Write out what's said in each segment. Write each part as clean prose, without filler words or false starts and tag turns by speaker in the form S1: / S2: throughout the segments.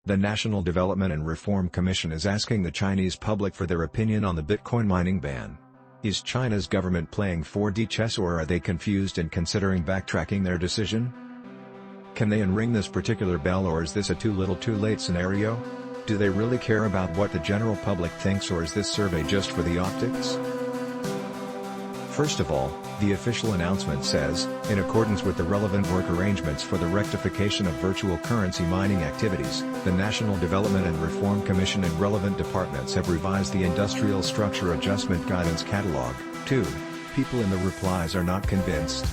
S1: The National Development and Reform Commission is asking the Chinese public for their opinion on the Bitcoin mining ban. Is China's government playing 4D chess, or are they confused and considering backtracking their decision? Can they unring this particular bell, or is this a too little too late scenario? Do they really care about what the general public thinks, or is this survey just for the optics? First of all, the official announcement says, in accordance with the relevant work arrangements for the rectification of virtual currency mining activities, the National Development and Reform Commission and relevant departments have revised the Industrial Structure Adjustment Guidance Catalog. 2. People in the replies are not convinced.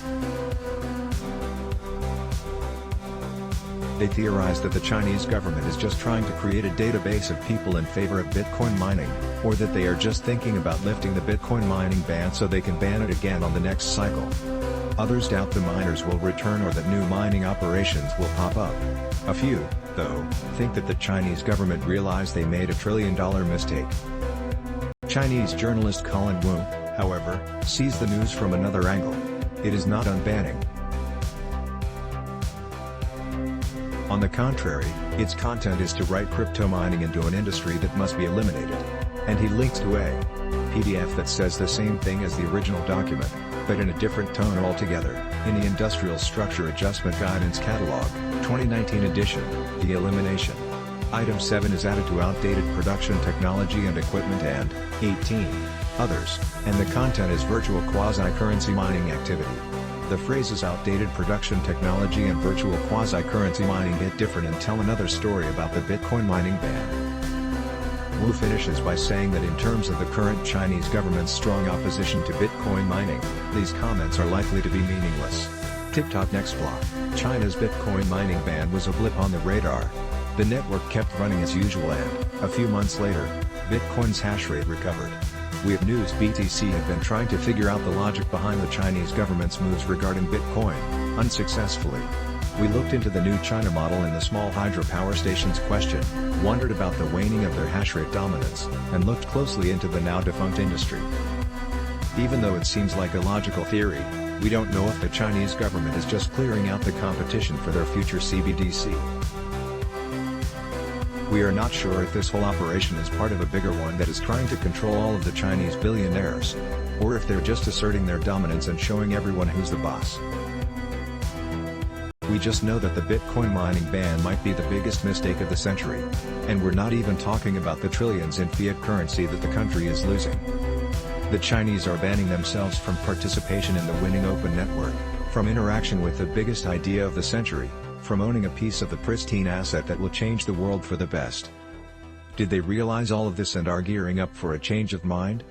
S1: They theorize that the Chinese government is just trying to create a database of people in favor of Bitcoin mining, or that they are just thinking about lifting the Bitcoin mining ban so they can ban it again on the next cycle. Others doubt the miners will return or that new mining operations will pop up. A few, though, think that the Chinese government realized they made a $1 trillion mistake. Chinese journalist Colin Wu, however, sees the news from another angle. It is not unbanning. On the contrary, its content is to write crypto mining into an industry that must be eliminated. And he links to a PDF that says the same thing as the original document, but in a different tone altogether, in the Industrial Structure Adjustment Guidance Catalog, 2019 edition, the elimination. Item 7 is added to outdated production technology and equipment and 18 others, and the content is virtual quasi-currency mining activity. The phrases outdated production technology and virtual quasi-currency mining hit different and tell another story about the Bitcoin mining ban. Wu finishes by saying that in terms of the current Chinese government's strong opposition to Bitcoin mining, these comments are likely to be meaningless. TikTok next block. China's Bitcoin mining ban was a blip on the radar. The network kept running as usual and, a few months later, Bitcoin's hash rate recovered. We at News BTC have been trying to figure out the logic behind the Chinese government's moves regarding Bitcoin, unsuccessfully. We looked into the new China model and the small hydropower stations question, wondered about the waning of their hash rate dominance, and looked closely into the now defunct industry. Even though it seems like a logical theory, we don't know if the Chinese government is just clearing out the competition for their future CBDC. We are not sure if this whole operation is part of a bigger one that is trying to control all of the Chinese billionaires, or if they're just asserting their dominance and showing everyone who's the boss. We just know that the Bitcoin mining ban might be the biggest mistake of the century, and we're not even talking about the trillions in fiat currency that the country is losing. The Chinese are banning themselves from participation in the winning open network, from interaction with the biggest idea of the century, from owning a piece of the pristine asset that will change the world for the best. Did they realize all of this and are gearing up for a change of mind?